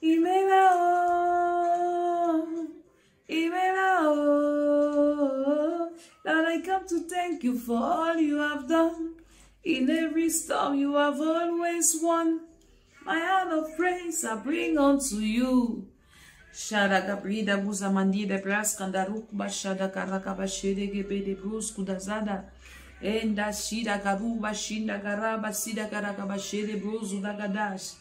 Il est là-haut. Il est là-haut. Lord, I come to thank you for all you have done. In every storm you have always won. My heart of praise I bring unto you. Shada Gabrida Buzamandi de Braskandaruk Bashada Karakaba Shede Gebe de Brus Kudazada. Enda Shida Garuba Shinda Garaba Sida Karakaba Shede Brusu Dagadash.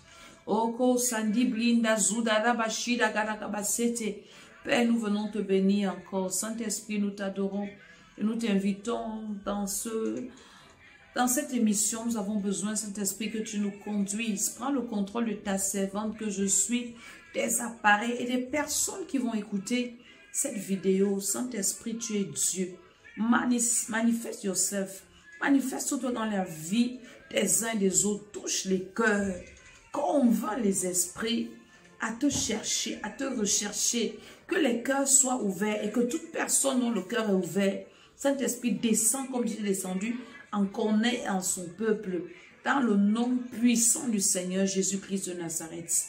Oko Sandi Blinda Zuda Rabashida Karakaba Sete. Père, nous venons te bénir encore. Saint-Esprit, nous t'adorons et nous t'invitons dans cette émission. Nous avons besoin, Saint-Esprit, que tu nous conduises. Prends le contrôle de ta servante que je suis, des appareils et des personnes qui vont écouter cette vidéo. Saint-Esprit, tu es Dieu. Manifeste yourself. Manifeste-toi dans la vie des uns et des autres. Touche les cœurs. Convainc les esprits à te chercher, à te rechercher. Que les cœurs soient ouverts et que toute personne dont le cœur est ouvert, Saint-Esprit descend comme tu es descendu, en connaît en son peuple, dans le nom puissant du Seigneur Jésus-Christ de Nazareth.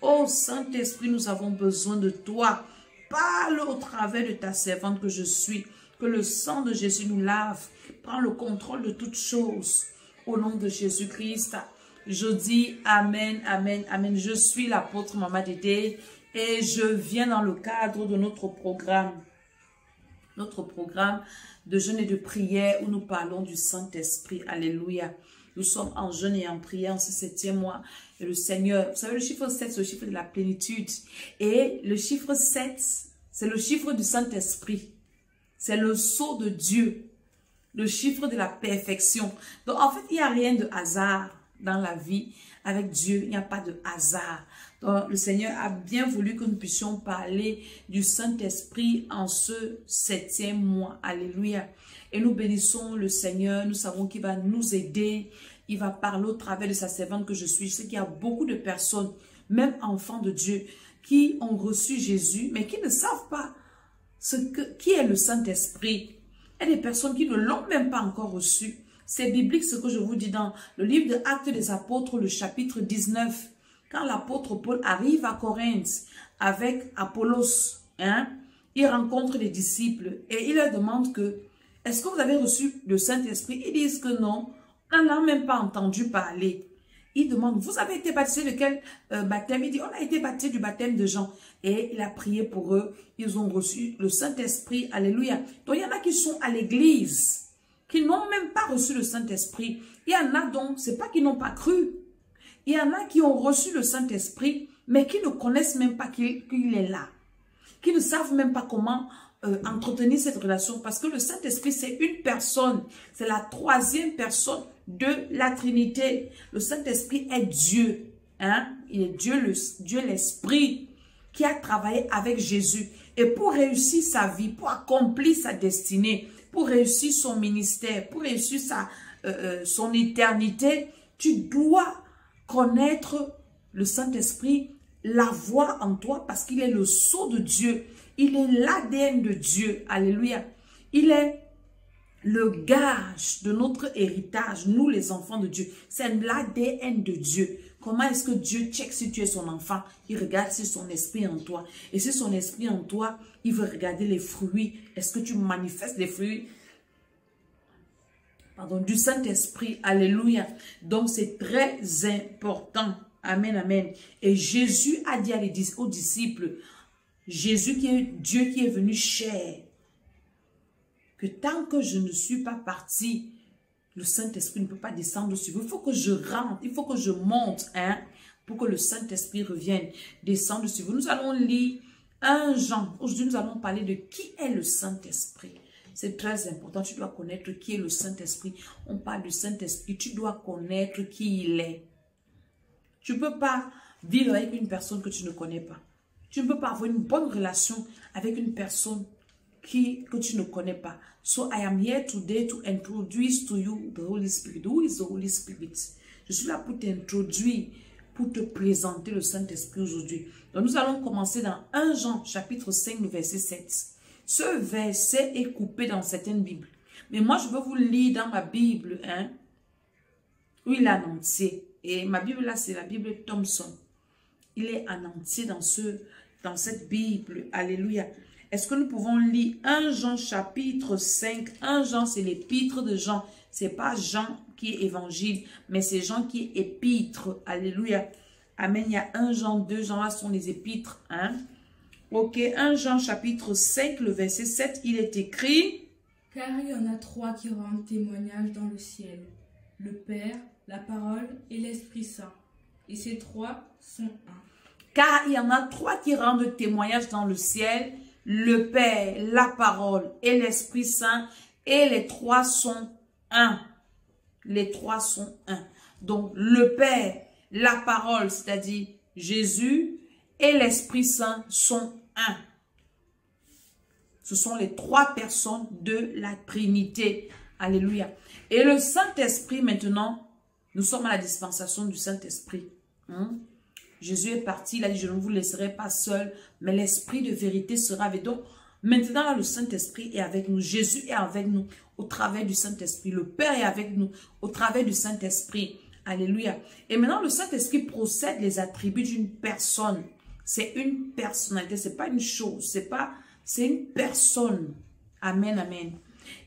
Oh Saint-Esprit, nous avons besoin de toi. Parle au travers de ta servante que je suis. Que le sang de Jésus nous lave. Prends le contrôle de toutes choses. Au nom de Jésus-Christ. Je dis Amen, Amen, Amen. Je suis l'apôtre Maman Dédé et je viens dans le cadre de notre programme de jeûne et de prière où nous parlons du Saint-Esprit. Alléluia. Nous sommes en jeûne et en prière en ce 7e mois. Et le Seigneur, vous savez, le chiffre 7, c'est le chiffre de la plénitude. Et le chiffre 7, c'est le chiffre du Saint-Esprit. C'est le sceau de Dieu. Le chiffre de la perfection. Donc, en fait, il n'y a rien de hasard dans la vie. Avec Dieu, il n'y a pas de hasard. Donc, le Seigneur a bien voulu que nous puissions parler du Saint-Esprit en ce 7e mois. Alléluia. Et nous bénissons le Seigneur. Nous savons qu'il va nous aider. Il va parler au travers de sa servante que je suis. Je sais qu'il y a beaucoup de personnes, même enfants de Dieu, qui ont reçu Jésus, mais qui ne savent pas qui est le Saint-Esprit. Il y a des personnes qui ne l'ont même pas encore reçu. C'est biblique ce que je vous dis dans le livre de Actes des Apôtres, le chapitre 19. Quand l'apôtre Paul arrive à Corinthe avec Apollos, il rencontre les disciples et il leur demande que, est-ce que vous avez reçu le Saint-Esprit? Ils disent que non, on n'en a même pas entendu parler. Il demande, vous avez été baptisé de quel baptême? Il dit, on a été baptisé du baptême de Jean. Et il a prié pour eux, ils ont reçu le Saint-Esprit, alléluia. Donc il y en a qui sont à l'église, qui n'ont même pas reçu le Saint-Esprit. Il y en a donc, c'est pas qu'ils n'ont pas cru. Il y en a qui ont reçu le Saint-Esprit, mais qui ne connaissent même pas qu'il est là. Qui ne savent même pas comment entretenir cette relation. Parce que le Saint-Esprit, c'est une personne. C'est la 3e personne de la Trinité. Le Saint-Esprit est Dieu. Il est Dieu l'Esprit qui a travaillé avec Jésus. Et pour réussir sa vie, pour accomplir sa destinée, pour réussir son ministère, pour réussir son éternité, tu dois connaître le Saint-Esprit, l'avoir en toi parce qu'il est le sceau de Dieu. Il est l'ADN de Dieu. Alléluia. Il est le gage de notre héritage, nous les enfants de Dieu. C'est l'ADN de Dieu. Comment est-ce que Dieu check si tu es son enfant? Il regarde si son esprit en toi. Et si son esprit en toi, il veut regarder les fruits. Est-ce que tu manifestes les fruits du Saint-Esprit? Alléluia. Donc c'est très important. Amen, amen. Et Jésus a dit aux disciples, Jésus qui est Dieu qui est venu chair, que tant que je ne suis pas parti, le Saint-Esprit ne peut pas descendre sur vous. Il faut que je rentre, il faut que je monte, pour que le Saint-Esprit revienne, descendre sur vous. Nous allons lire 1 Jean. Aujourd'hui, nous allons parler de qui est le Saint-Esprit. C'est très important, tu dois connaître qui est le Saint-Esprit. On parle du Saint-Esprit, tu dois connaître qui il est. Tu ne peux pas vivre avec une personne que tu ne connais pas. Tu ne peux pas avoir une bonne relation avec une personne que tu ne connais pas. So I am here today to introduce to you the Holy Spirit. Who is the Holy Spirit? Je suis là pour t'introduire, pour te présenter le Saint-Esprit aujourd'hui. Donc nous allons commencer dans 1 Jean chapitre 5, le verset 7. Ce verset est coupé dans certaines Bibles. Mais moi, je veux vous lire dans ma Bible, où il est en entier. Et ma Bible là, c'est la Bible Thompson. Il est en entier dans cette Bible. Alléluia. Est-ce que nous pouvons lire 1 Jean chapitre 5? 1 Jean, c'est l'épître de Jean. C'est pas Jean qui est évangile, mais c'est Jean qui est épître. Alléluia. Amen. Il y a 1 Jean, 2 Jean, là sont les épîtres. Hein? Ok, 1 Jean chapitre 5, le verset 7, il est écrit. Car il y en a 3 qui rendent témoignage dans le ciel. Le Père, la parole et l'Esprit Saint. Et ces 3 sont un. Car il y en a 3 qui rendent témoignage dans le ciel. Le Père, la parole et l'Esprit Saint. Et les 3 sont un. Les 3 sont un. Donc le Père, la parole, c'est-à-dire Jésus, et l'Esprit Saint sont un. Ce sont les 3 personnes de la Trinité. Alléluia. Et le Saint-Esprit maintenant, nous sommes à la dispensation du Saint-Esprit. Jésus est parti, il a dit, je ne vous laisserai pas seul, mais l'Esprit de vérité sera avec nous. Donc, maintenant, là, le Saint-Esprit est avec nous. Jésus est avec nous au travers du Saint-Esprit. Le Père est avec nous au travers du Saint-Esprit. Alléluia. Et maintenant, le Saint-Esprit procède les attributs d'une personne. C'est une personnalité, c'est pas une chose, c'est une personne. Amen, amen.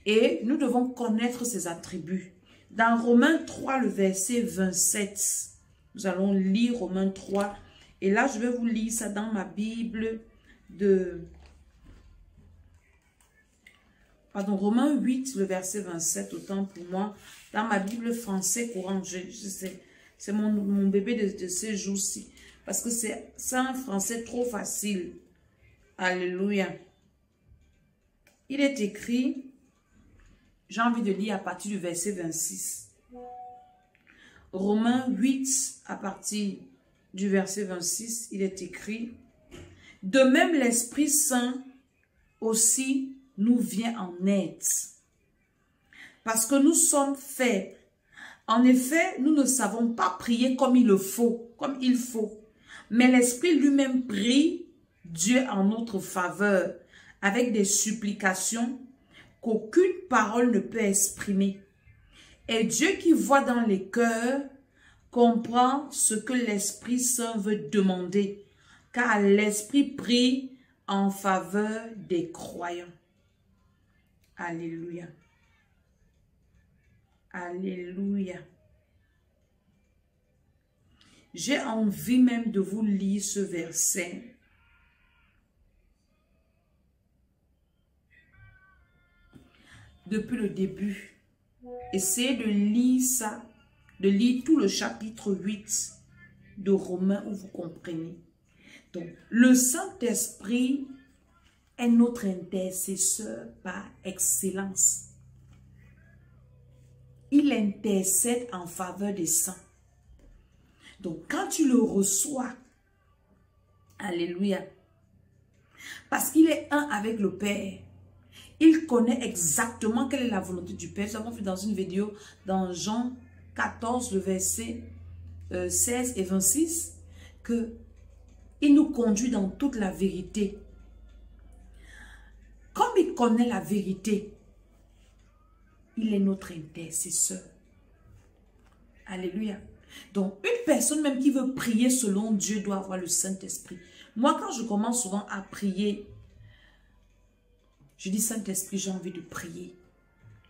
Et nous devons connaître ses attributs. Dans Romains 3, le verset 27, nous allons lire Romains 3. Et là, je vais vous lire ça dans ma Bible de... Pardon, Romains 8, le verset 27, autant pour moi. Dans ma Bible français courant, c'est mon bébé de ces jours-ci. Parce que c'est un français trop facile. Alléluia. Il est écrit, j'ai envie de lire à partir du verset 26. Romains 8, à partir du verset 26, il est écrit, « De même l'Esprit Saint aussi nous vient en aide, parce que nous sommes faibles. En effet, nous ne savons pas prier comme il faut, mais l'Esprit lui-même prie Dieu en notre faveur, avec des supplications qu'aucune parole ne peut exprimer. Et Dieu qui voit dans les cœurs comprend ce que l'Esprit Saint veut demander, car l'Esprit prie en faveur des croyants. » Alléluia. Alléluia. J'ai envie même de vous lire ce verset. Depuis le début. Essayez de lire ça, de lire tout le chapitre 8 de Romains où vous comprenez. Donc, le Saint-Esprit est notre intercesseur par excellence. Il intercède en faveur des saints. Donc, quand tu le reçois, alléluia, parce qu'il est un avec le Père, il connaît exactement quelle est la volonté du Père. Nous avons vu dans une vidéo, dans Jean 14, le verset 16 et 26, que il nous conduit dans toute la vérité. Comme il connaît la vérité, il est notre intercesseur. Alléluia. Donc, une personne même qui veut prier selon Dieu doit avoir le Saint-Esprit. Moi, quand je commence souvent à prier, je dis, Saint-Esprit, j'ai envie de prier.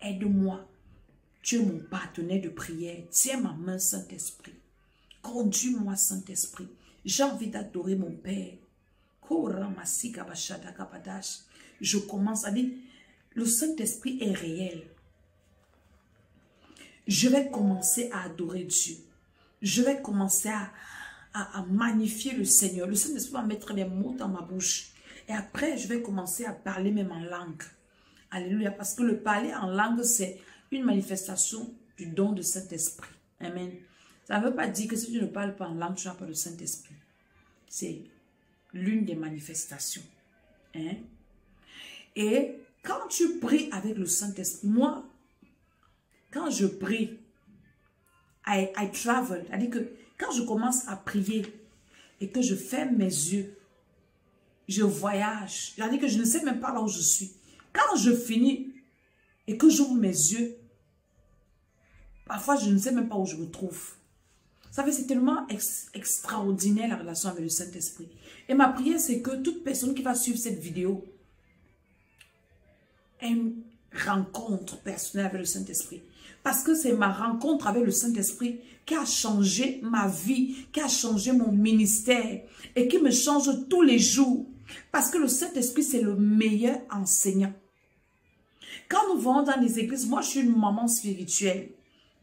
Aide-moi. Tu es mon partenaire de prière. Tiens ma main, Saint-Esprit. Conduis-moi, Saint-Esprit. J'ai envie d'adorer mon Père. Je commence à dire, le Saint-Esprit est réel. Je vais commencer à adorer Dieu. Je vais commencer à magnifier le Seigneur. Le Saint-Esprit va mettre les mots dans ma bouche. Et après, je vais commencer à parler même en langue. Alléluia. Parce que le parler en langue, c'est une manifestation du don de Saint-Esprit. Amen. Ça ne veut pas dire que si tu ne parles pas en langue, tu n'as pas le Saint-Esprit. C'est l'une des manifestations. Hein? Et quand tu pries avec le Saint-Esprit, moi, quand je prie, I travel. C'est-à-dire que quand je commence à prier et que je ferme mes yeux, je voyage. C'est-à-dire que je ne sais même pas là où je suis. Quand je finis et que j'ouvre mes yeux, parfois je ne sais même pas où je me trouve. Vous savez, c'est tellement extraordinaire la relation avec le Saint-Esprit. Et ma prière, c'est que toute personne qui va suivre cette vidéo ait une rencontre personnelle avec le Saint-Esprit. Parce que c'est ma rencontre avec le Saint-Esprit qui a changé ma vie, qui a changé mon ministère et qui me change tous les jours. Parce que le Saint-Esprit, c'est le meilleur enseignant. Quand nous vont dans les églises, moi je suis une maman spirituelle.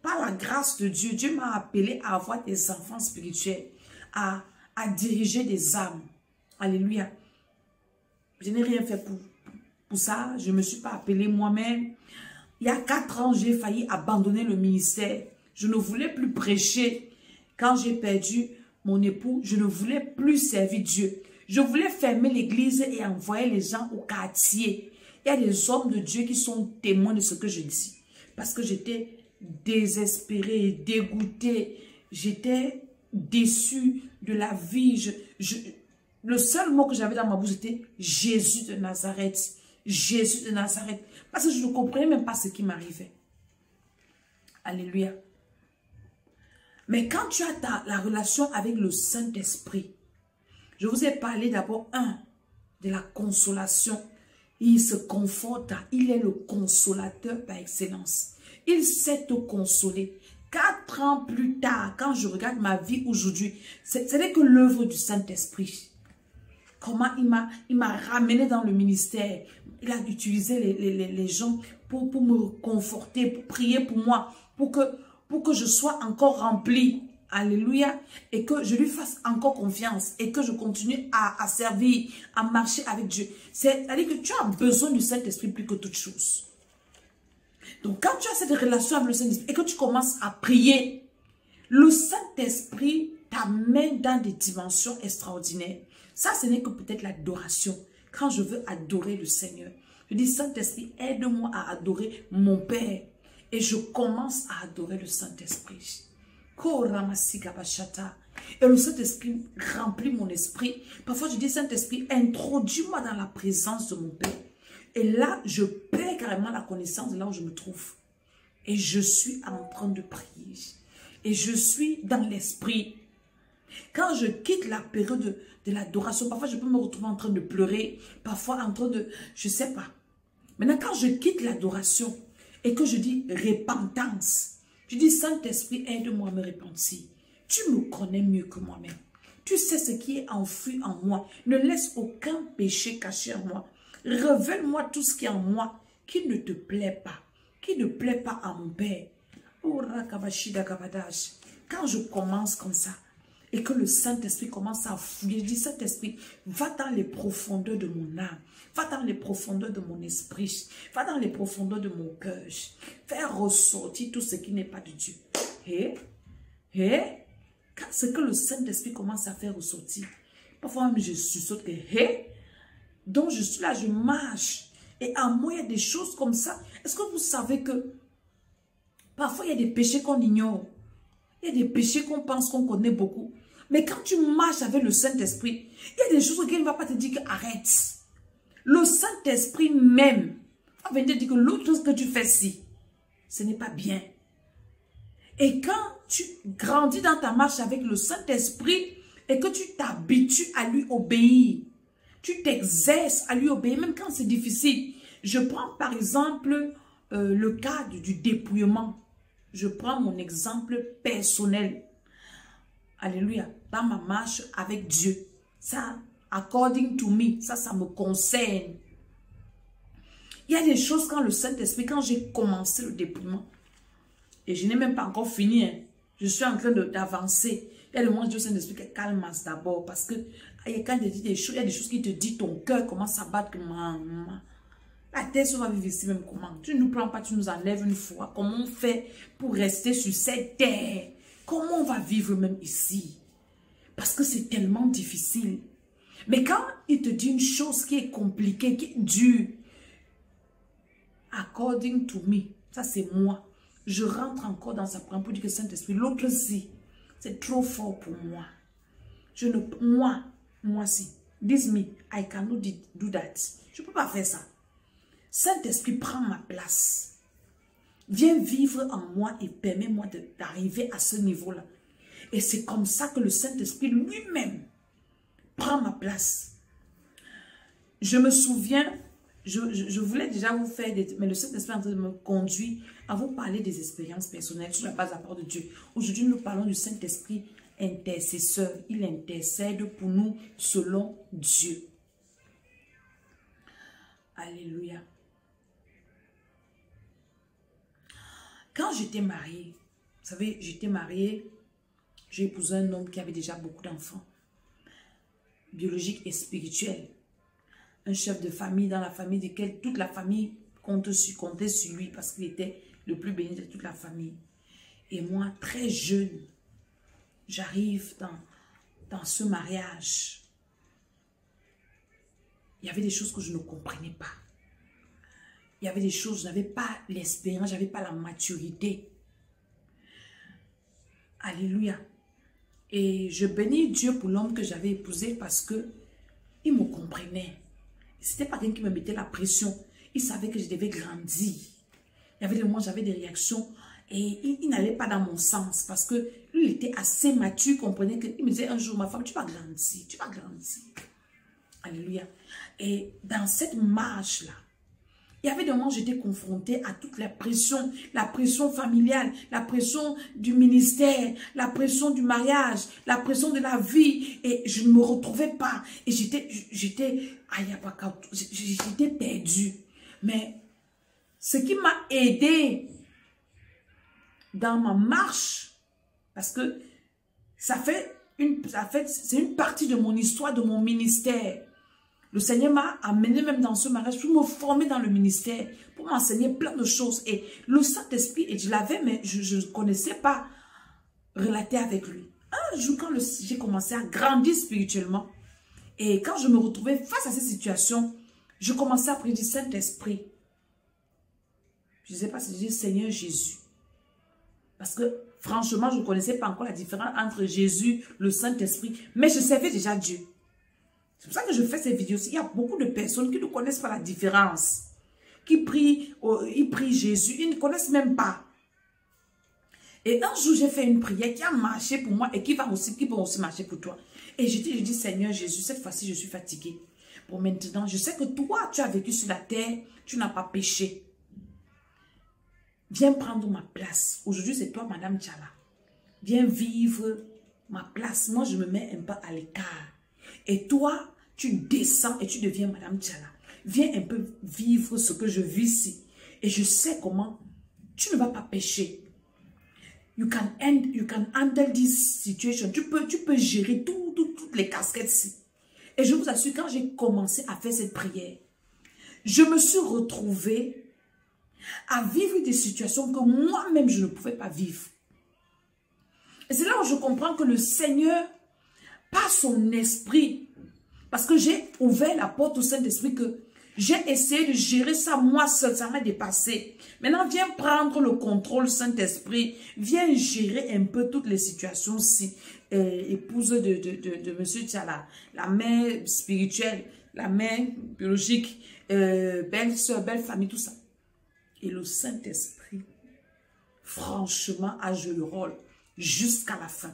Par la grâce de Dieu, Dieu m'a appelé à avoir des enfants spirituels, à diriger des âmes. Alléluia. Je n'ai rien fait pour ça. Je ne me suis pas appelée moi-même. Il y a 4 ans, j'ai failli abandonner le ministère. Je ne voulais plus prêcher. Quand j'ai perdu mon époux, je ne voulais plus servir Dieu. Je voulais fermer l'église et envoyer les gens au quartier. Il y a des hommes de Dieu qui sont témoins de ce que je dis. Parce que j'étais désespérée, dégoûtée. J'étais déçue de la vie. Le seul mot que j'avais dans ma bouche, c'était Jésus de Nazareth. Jésus de Nazareth. Parce que je ne comprenais même pas ce qui m'arrivait. Alléluia. Mais quand tu as la relation avec le Saint-Esprit, je vous ai parlé d'abord, de la consolation. Il se conforte, il est le consolateur par excellence. Il sait te consoler. 4 ans plus tard, quand je regarde ma vie aujourd'hui, ce n'est que l'œuvre du Saint-Esprit. Comment il m'a ramené dans le ministère. Il a utilisé les gens pour me conforter, pour prier pour moi, pour que je sois encore rempli. Alléluia. Et que je lui fasse encore confiance. Et que je continue à servir, à marcher avec Dieu. C'est-à-dire que tu as besoin du Saint-Esprit plus que toute chose. Donc quand tu as cette relation avec le Saint-Esprit et que tu commences à prier, le Saint-Esprit t'amène dans des dimensions extraordinaires. Ça, ce n'est que peut-être l'adoration. Quand je veux adorer le Seigneur, je dis, Saint-Esprit, aide-moi à adorer mon Père. Et je commence à adorer le Saint-Esprit. Et le Saint-Esprit remplit mon esprit. Parfois, je dis, Saint-Esprit, introduis-moi dans la présence de mon Père. Et là, je perds carrément la connaissance de là où je me trouve. Et je suis en train de prier. Et je suis dans l'esprit. Quand je quitte la période de l'adoration, parfois je peux me retrouver en train de pleurer, parfois en train de... Je ne sais pas. Maintenant, quand je quitte l'adoration et que je dis repentance, je dis Saint-Esprit, aide-moi à me repentir. Tu me connais mieux que moi-même. Tu sais ce qui est enfoui en moi. Ne laisse aucun péché caché en moi. Révèle-moi tout ce qui est en moi qui ne te plaît pas, qui ne plaît pas à mon Père. Quand je commence comme ça, et que le Saint-Esprit commence à fouiller, je dis, Saint-Esprit, va dans les profondeurs de mon âme, va dans les profondeurs de mon esprit, va dans les profondeurs de mon cœur, fais ressortir tout ce qui n'est pas de Dieu. Quand ce que le Saint-Esprit commence à faire ressortir, parfois même je saute que, donc je suis là, je marche, et à moi il y a des choses comme ça. Est-ce que vous savez que parfois il y a des péchés qu'on ignore, il y a des péchés qu'on pense qu'on connaît beaucoup. Mais quand tu marches avec le Saint-Esprit, il y a des choses auxquelles il ne va pas te dire que arrête. Le Saint-Esprit même va venir te dire que l'autre chose que tu fais ci, ce n'est pas bien. Et quand tu grandis dans ta marche avec le Saint-Esprit et que tu t'habitues à lui obéir, tu t'exerces à lui obéir, même quand c'est difficile. Je prends par exemple le cas du dépouillement. Je prends mon exemple personnel. Alléluia. Dans ma marche avec Dieu. Ça, according to me, ça me concerne. Il y a des choses quand le Saint-Esprit, quand j'ai commencé le dépouillement, et je n'ai même pas encore fini, je suis en train d'avancer. Il y a le moment où Dieu Saint-Esprit qui calme d'abord, parce que quand il dit des choses, il y a des choses qui te disent, ton cœur commence à battre, la terre va vivre ici même comment? Tu ne nous prends pas, tu nous enlèves une fois. Comment on fait pour rester sur cette terre? Comment on va vivre même ici? Parce que c'est tellement difficile. Mais quand il te dit une chose qui est compliquée, qui est dure, according to me, ça c'est moi. Je rentre encore dans sa prière pour dire que Saint-Esprit, l'autre si, c'est trop fort pour moi. Moi si, this me, I cannot do that. Je ne peux pas faire ça. Saint-Esprit, prends ma place. Viens vivre en moi et permets-moi d'arriver à ce niveau-là. Et c'est comme ça que le Saint-Esprit lui-même prend ma place. Je me souviens, je voulais déjà vous faire des... Mais le Saint-Esprit est en train de me conduire à vous parler des expériences personnelles sur la base de la parole de Dieu. Aujourd'hui, nous parlons du Saint-Esprit intercesseur. Il intercède pour nous selon Dieu. Alléluia. Quand j'étais mariée, vous savez, j'étais mariée, j'ai épousé un homme qui avait déjà beaucoup d'enfants, biologiques et spirituels. Un chef de famille dans la famille duquel toute la famille comptait sur lui parce qu'il était le plus béni de toute la famille. Et moi, très jeune, j'arrive dans ce mariage. Il y avait des choses que je ne comprenais pas. Il y avait des choses, je n'avais pas l'expérience, je n'avais pas la maturité. Alléluia. Et je bénis Dieu pour l'homme que j'avais épousé parce que il me comprenait. Ce n'était pas quelqu'un qui me mettait la pression. Il savait que je devais grandir. Il y avait des moments où j'avais des réactions et il n'allait pas dans mon sens parce que lui, il était assez mature, il comprenait qu'il me disait un jour, ma femme, tu vas grandir, tu vas grandir. Alléluia. Et dans cette marche-là, il y avait des moments où j'étais confrontée à toute la pression familiale, la pression du ministère, la pression du mariage, la pression de la vie. Et je ne me retrouvais pas. Et j'étais perdue. Mais ce qui m'a aidé dans ma marche, parce que c'est une partie de mon histoire, de mon ministère. Le Seigneur m'a amené même dans ce mariage pour me former dans le ministère, pour m'enseigner plein de choses. Et le Saint-Esprit, je l'avais, mais je ne connaissais pas relater avec lui. Un jour, quand j'ai commencé à grandir spirituellement, et quand je me retrouvais face à ces situations, je commençais à prier du Saint-Esprit. Je ne sais pas si je dis Seigneur Jésus. Parce que franchement, je ne connaissais pas encore la différence entre Jésus, le Saint-Esprit, mais je servais déjà Dieu. C'est pour ça que je fais ces vidéos. Il y a beaucoup de personnes qui ne connaissent pas la différence. Qui prient, ils prient Jésus, ils ne connaissent même pas. Et un jour, j'ai fait une prière qui a marché pour moi et qui va aussi marcher pour toi. Et je dis, Seigneur Jésus, cette fois-ci, je suis fatiguée. Bon, maintenant, je sais que toi, tu as vécu sur la terre, tu n'as pas péché. Viens prendre ma place. Aujourd'hui, c'est toi, Madame Tchala. Viens vivre ma place. Moi, je me mets un peu à l'écart. Et toi, tu descends et tu deviens Madame Tchala. Viens un peu vivre ce que je vis ici. Et je sais comment tu ne vas pas pécher. You can handle this situation. Tu peux gérer toutes les casquettes ici. Et je vous assure, quand j'ai commencé à faire cette prière, je me suis retrouvée à vivre des situations que moi-même je ne pouvais pas vivre. Et c'est là où je comprends que le Seigneur, par son esprit, parce que j'ai ouvert la porte au Saint-Esprit, que j'ai essayé de gérer ça moi seul, ça m'a dépassé. Maintenant, viens prendre le contrôle, Saint-Esprit, viens gérer un peu toutes les situations si épouse de Monsieur Tchala, la mère spirituelle, la mère biologique, belle soeur, belle famille, tout ça. Et le Saint-Esprit, franchement, a joué le rôle jusqu'à la fin.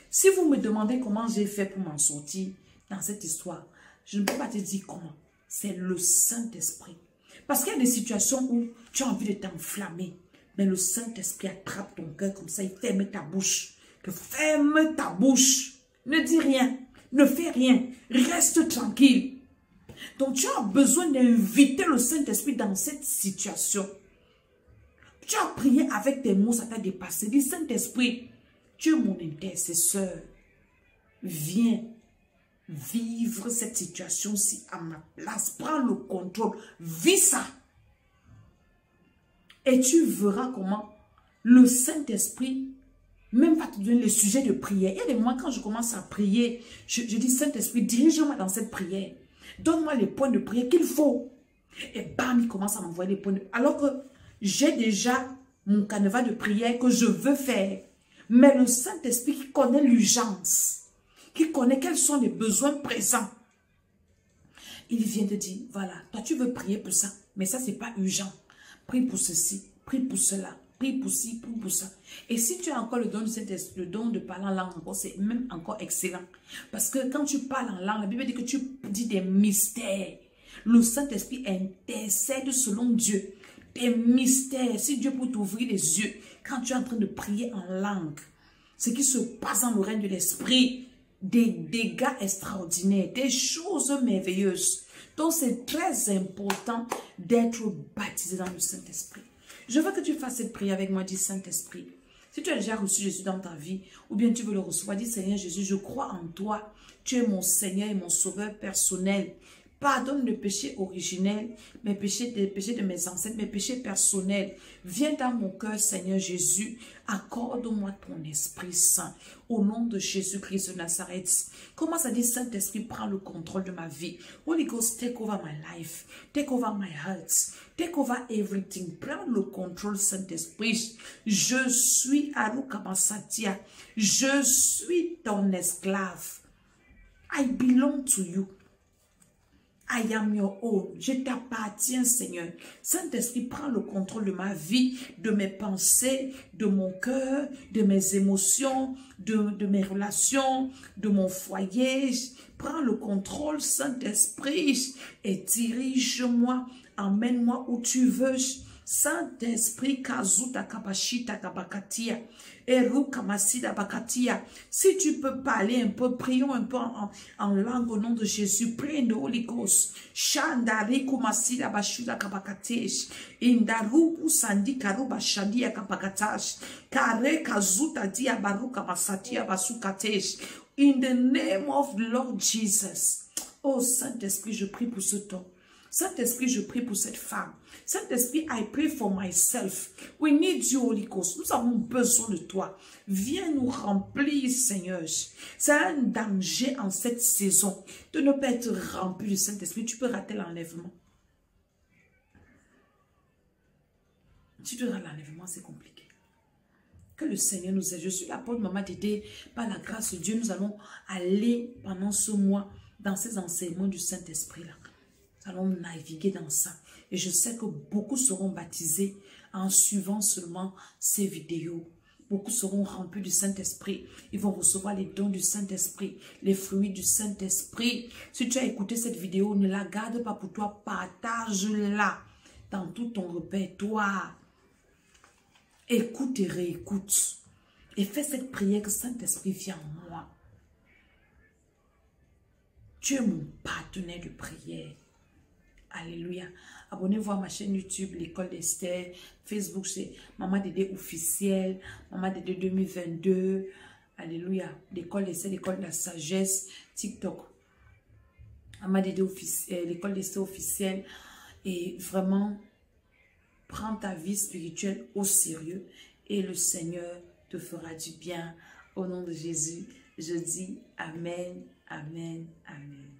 Si vous me demandez comment j'ai fait pour m'en sortir dans cette histoire, je ne peux pas te dire comment. C'est le Saint-Esprit. Parce qu'il y a des situations où tu as envie de t'enflammer, mais le Saint-Esprit attrape ton cœur comme ça, il ferme ta bouche. Que ferme ta bouche. Ne dis rien, ne fais rien, reste tranquille. Donc tu as besoin d'inviter le Saint-Esprit dans cette situation. Tu as prié avec tes mots, ça t'a dépassé. Dis, Saint-Esprit, tu es mon intercesseur. Viens vivre cette situation-ci à ma place. Prends le contrôle. Vis ça. Et tu verras comment le Saint-Esprit même va te donner le sujet de prière. Il y a des moments quand je commence à prier, je dis, Saint-Esprit, dirige-moi dans cette prière. Donne-moi les points de prière qu'il faut. Et bam, il commence à m'envoyer les points de... Alors que j'ai déjà mon canevas de prière que je veux faire. Mais le Saint-Esprit qui connaît l'urgence, qui connaît quels sont les besoins présents, il vient te dire, voilà, toi tu veux prier pour ça, mais ça c'est pas urgent. Prie pour ceci, prie pour cela. prie pour ci, prie pour ça. Et si tu as encore le don de Saint-Esprit, le don de parler en langue, c'est même encore excellent. Parce que quand tu parles en langue, la Bible dit que tu dis des mystères. Le Saint-Esprit intercède selon Dieu. Des mystères. Si Dieu peut t'ouvrir les yeux, quand tu es en train de prier en langue, ce qui se passe dans le règne de l'Esprit, des dégâts extraordinaires, des choses merveilleuses. Donc c'est très important d'être baptisé dans le Saint-Esprit. Je veux que tu fasses cette prière avec moi, dis Saint-Esprit. Si tu as déjà reçu Jésus dans ta vie, ou bien tu veux le recevoir, dis Seigneur Jésus, je crois en toi. Tu es mon Seigneur et mon Sauveur personnel. Pardonne le péché originel, les péchés de mes ancêtres, mes péchés personnels. Viens dans mon cœur, Seigneur Jésus. Accorde-moi ton Esprit Saint. Au nom de Jésus-Christ de Nazareth. Commence à dire, Saint-Esprit, prends le contrôle de ma vie. Holy Ghost, take over my life. Take over my heart. Take over everything. Prends le contrôle, Saint-Esprit. Je suis Aruka Masatia. Je suis ton esclave. I belong to you. I am your own. Je t'appartiens, Seigneur. Saint-Esprit, prends le contrôle de ma vie, de mes pensées, de mon cœur, de mes émotions, de mes relations, de mon foyer. Prends le contrôle, Saint-Esprit, et dirige-moi. Emmène-moi où tu veux. Saint-Esprit, kazuta kabashita kabakatia, eru kamasida bakatia. Si tu peux parler un peu, prions un peu en langue au nom de Jésus. Prie de Holy Ghost. Shandari kumasida bashuda kabakatesh. Indaru usandi karuba shadia kabakatash. Kare kazuta dia baruka masatia basukatesh. In the name of Lord Jesus. Oh Saint-Esprit, je prie pour ce temps. Saint-Esprit, je prie pour cette femme. Saint-Esprit, I pray for myself. We need you, Holy Ghost. Nous avons besoin de toi. Viens nous remplir, Seigneur. C'est un danger en cette saison de ne pas être rempli du Saint-Esprit. Tu peux rater l'enlèvement. Si tu rates l'enlèvement, c'est compliqué. Que le Seigneur nous aide. Je suis l'apôtre Maman Dédé. Par la grâce de Dieu, nous allons aller pendant ce mois dans ces enseignements du Saint-Esprit-là. Nous allons naviguer dans ça. Et je sais que beaucoup seront baptisés en suivant seulement ces vidéos. Beaucoup seront remplis du Saint-Esprit. Ils vont recevoir les dons du Saint-Esprit, les fruits du Saint-Esprit. Si tu as écouté cette vidéo, ne la garde pas pour toi. Partage-la dans tout ton répertoire. Écoute et réécoute. Et fais cette prière que Saint-Esprit vienne en moi. Tu es mon partenaire de prière. Alléluia. Abonnez-vous à ma chaîne YouTube, l'école d'Esther. Facebook, c'est Maman Dédé officielle. Maman Dédé 2022. Alléluia. L'école d'Esther, l'école de la sagesse. TikTok. Maman Dédé officielle, l'école d'Esther officielle. Et vraiment, prends ta vie spirituelle au sérieux. Et le Seigneur te fera du bien. Au nom de Jésus, je dis Amen, Amen, Amen.